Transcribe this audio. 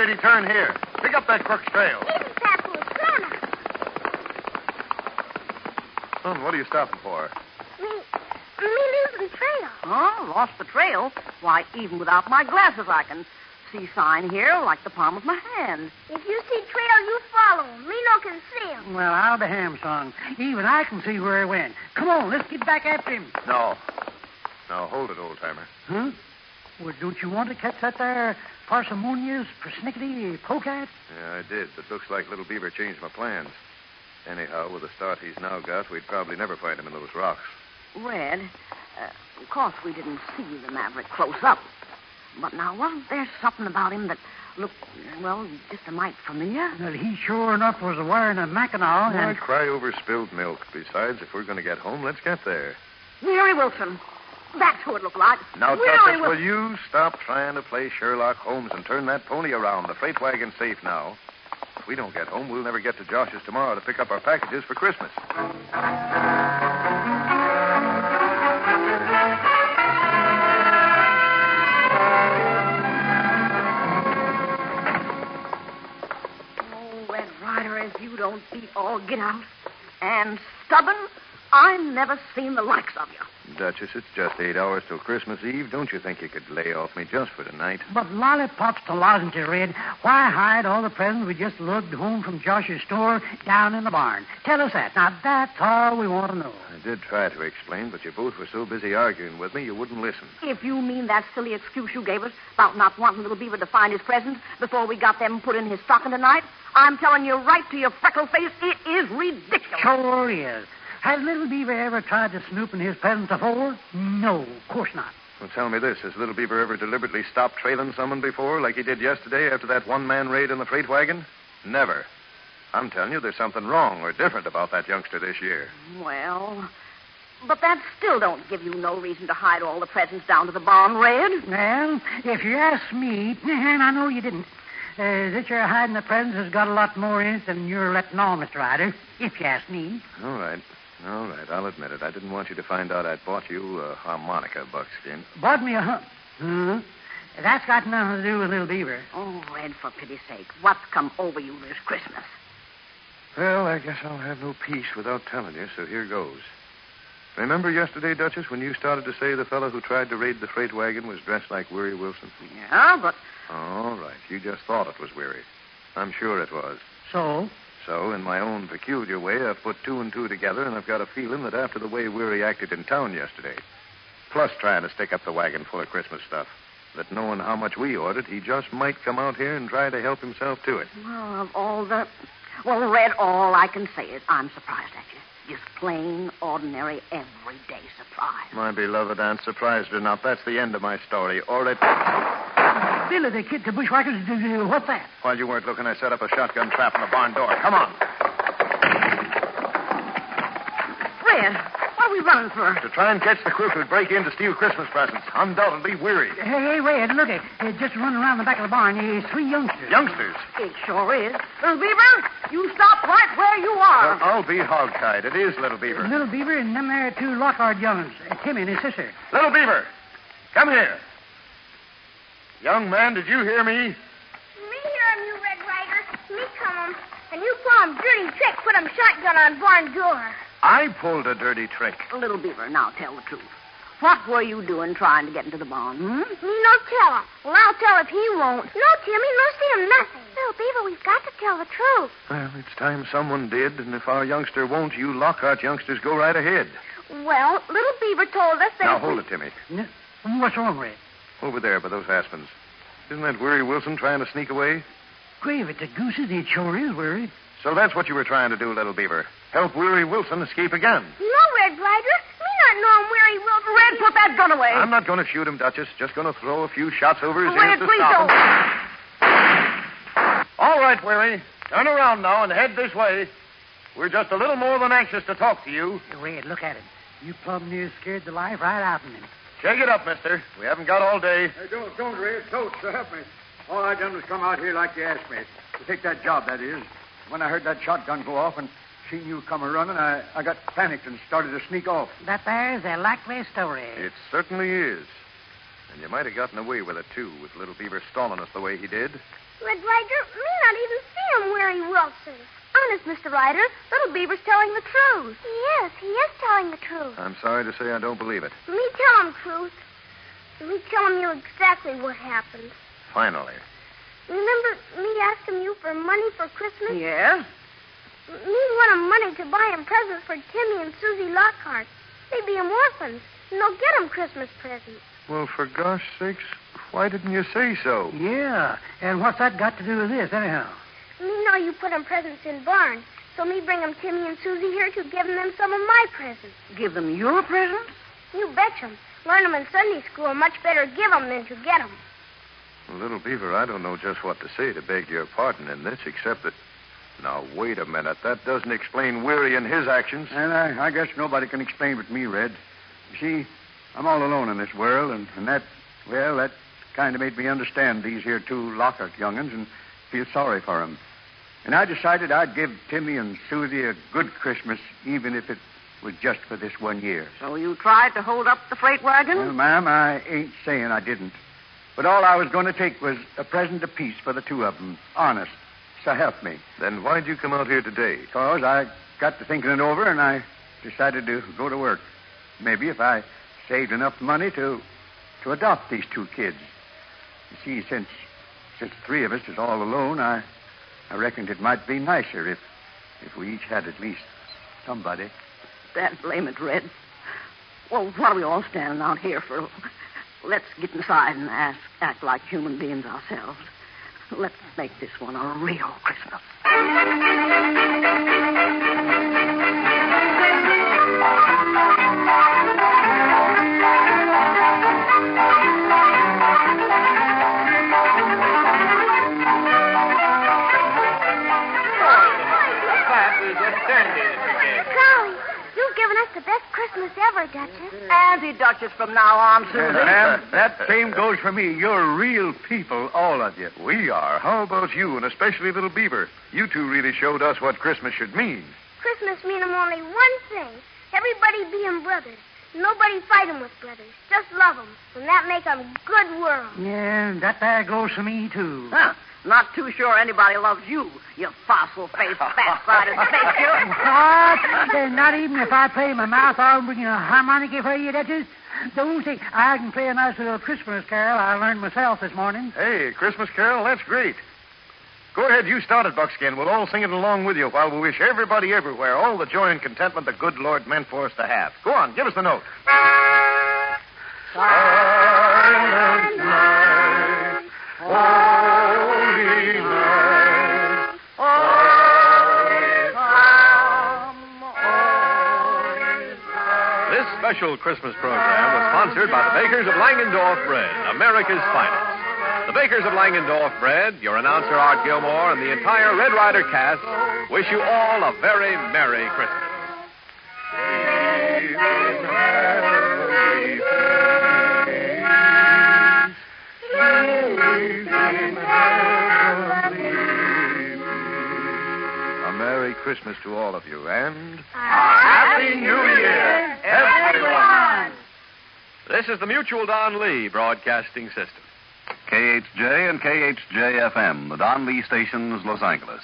did he turn here? Pick up that crook's trail. Isn't that who's corner? Son, what are you stopping for? Me losing trail. Oh, lost the trail? Why, even without my glasses, I can see sign here like the palm of my hand. If you see trail, you follow him. Me no can see him. Well, I'll be ham, son. Even I can see where he went. Come on, let's get back after him. No. Now, hold it, old-timer. Huh? Well, don't you want to catch that there parsimonious, persnickety polecat? Yeah, I did, but looks like Little Beaver changed my plans. Anyhow, with the start he's now got, we'd probably never find him in those rocks. Red, of course we didn't see the maverick close up. But now, wasn't there something about him that looked, well, just a mite familiar? Well, he sure enough was wearing a mackinaw. Why cry over spilled milk? Besides, if we're going to get home, let's get there. Weary Wilson. That's who it looked like. Now, Weary Tuckers, Wilson. will you stop trying to play Sherlock Holmes and turn that pony around? The freight wagon's safe now. If we don't get home, we'll never get to Josh's tomorrow to pick up our packages for Christmas. Red Ryder, as you don't beat all get out. And stubborn, I never seen the likes of you. Duchess, it's just 8 hours till Christmas Eve. Don't you think you could lay off me just for tonight? But lollipops to lozenges, Red. Why hide all the presents we just lugged home from Josh's store down in the barn? Tell us that. Now, that's all we want to know. I did try to explain, but you both were so busy arguing with me, you wouldn't listen. If you mean that silly excuse you gave us about not wanting Little Beaver to find his presents before we got them put in his stocking tonight, I'm telling you right to your freckle face, it is ridiculous. Sure is. Has Little Beaver ever tried to snoop in his presents before? No, of course not. Well, tell me this. Has Little Beaver ever deliberately stopped trailing someone before, like he did yesterday after that one-man raid in the freight wagon? Never. I'm telling you, there's something wrong or different about that youngster this year. Well, but that still don't give you no reason to hide all the presents down to the barn, Red. Well, if you ask me, and I know you didn't, that you're hiding the presents has got a lot more in it than you're letting on, Mr. Ryder, if you ask me. All right, I'll admit it. I didn't want you to find out I'd bought you a harmonica, Buckskin. Bought me a Huh? That's got nothing to do with Little Beaver. Oh, Red, for pity's sake, what's come over you this Christmas? Well, I guess I'll have no peace without telling you, so here goes. Remember yesterday, Duchess, when you started to say the fellow who tried to raid the freight wagon was dressed like Weary Wilson? Yeah, but... All right, you just thought it was Weary. I'm sure it was. So, in my own peculiar way, I've put two and two together, and I've got a feeling that after the way Weary acted in town yesterday, plus trying to stick up the wagon full of Christmas stuff, that knowing how much we ordered, he just might come out here and try to help himself to it. Well, of all the... Well, Red, all I can say is I'm surprised at you. Just plain, ordinary, everyday surprise. My beloved Aunt, surprised or not, that's the end of my story. Or it... Billy, the kid, the bushwhackers, what's that? While you weren't looking, I set up a shotgun trap in the barn door. Come on. Red, what are we running for? To try and catch the crook who'd break in to steal Christmas presents. Undoubtedly Weary. Hey, Red, look at just running around the back of the barn. Three youngsters. Youngsters? It sure is. Little Beaver, you stop right where you are. Well, I'll be hog-tied. It is Little Beaver. Little Beaver and them there two Lockhart young'uns, Timmy and his sister. Little Beaver, come here. Young man, did you hear me? Me hear him, you Red Ryder. Me come him. And you pull him dirty trick, put him shotgun on barn door. I pulled a dirty trick. Little Beaver, now tell the truth. What were you doing trying to get into the barn, Me no tell him. Well, I'll tell if he won't. No, Timmy, no see him nothing. Little Beaver, we've got to tell the truth. Well, it's time someone did, and if our youngster won't, you Lockhart youngsters go right ahead. Well, Little Beaver told us that... Now, hold it, Timmy. What's wrong, Red? Over there by those aspens. Isn't that Weary Wilson trying to sneak away? Grave it to gooses, it sure is, Weary. So that's what you were trying to do, Little Beaver. Help Weary Wilson escape again. No, Red Ryder. Me not know him where he will. Red, put that gun away. I'm not going to shoot him, Duchess. Just going to throw a few shots over his Red, ears to please stop don't. him. All right, Weary. Turn around now and head this way. We're just a little more than anxious to talk to you. Red, look at him. You plumb near scared the life right out of him. Shake it up, mister. We haven't got all day. Hey, don't, Red. Don't, help me. All I done was come out here like you asked me. To take that job, that is. When I heard that shotgun go off and seen you come a-running, I got panicked and started to sneak off. That there's a likely story. It certainly is. And you might have gotten away with it, too, with Little Beaver stalling us the way he did. Red Ryder, me not even see him where he Wilson. Honest, Mr. Ryder, Little Beaver's telling the truth. He is telling the truth. I'm sorry to say I don't believe it. Me tell him truth. Me telling you exactly what happened. Finally. Remember me asking you for money for Christmas? Yeah? Me want 'em money to buy 'em presents for Timmy and Susie Lockhart. They be 'em orphans, and they'll get 'em Christmas presents. Well, for gosh sakes, why didn't you say so? Yeah, and what's that got to do with this, anyhow? Me know you put 'em presents in barn, so me bring 'em Timmy and Susie here to give 'em them some of my presents. Give them your presents? You betcha 'em. Learn 'em in Sunday school. Much better give 'em than to get 'em. Little Beaver, I don't know just what to say to beg your pardon in this, except that... Now, wait a minute. That doesn't explain Weary and his actions. And I guess nobody can explain but me, Red. You see, I'm all alone in this world, and that kind of made me understand these here two Lockhart young'uns and feel sorry for 'em. And I decided I'd give Timmy and Susie a good Christmas, even if it was just for this 1 year. So you tried to hold up the freight wagon? Well, ma'am, I ain't saying I didn't. But all I was going to take was a present apiece for the two of them. Honest. So help me. Then why'd you come out here today? Because I got to thinking it over, and I decided to go to work. Maybe if I saved enough money to adopt these two kids. You see, since the three of us is all alone, I reckoned it might be nicer if we each had at least somebody. Dad, blame it, Red. Well, what are we all standing out here for? Let's get inside and act like human beings ourselves. Let's make this one a real Christmas. Golly, you've given us the best Christmas ever, Duchess. Anti-Duchess from now on, Susie. Ma'am, that same goes for me. You're real people, all of you. We are. How about you, and especially Little Beaver? You two really showed us what Christmas should mean. Christmas mean 'em only one thing. Everybody be 'em brothers. Nobody fight 'em with brothers. Just love 'em, and that make 'em good world. Yeah, that there goes for me, too. Huh. Not too sure anybody loves you fossil-faced, fat-sided spaceship. What? Not even if I play my mouth off bringing a harmonica for you, Duchess? Don't say I can play a nice little Christmas carol I learned myself this morning. Hey, Christmas carol, that's great. Go ahead, you start it, Buckskin. We'll all sing it along with you while we wish everybody everywhere all the joy and contentment the good Lord meant for us to have. Go on, give us the note. Silent night, holy night, This special Christmas program was sponsored by the bakers of Langendorf Bread, America's finest. The bakers of Langendorf Bread, your announcer Art Gilmore, and the entire Red Ryder cast wish you all a very Merry Christmas. A Merry Christmas to all of you, and... Happy New Year, everyone! This is the Mutual Don Lee Broadcasting System. KHJ and KHJ-FM, the Don Lee stations, Los Angeles.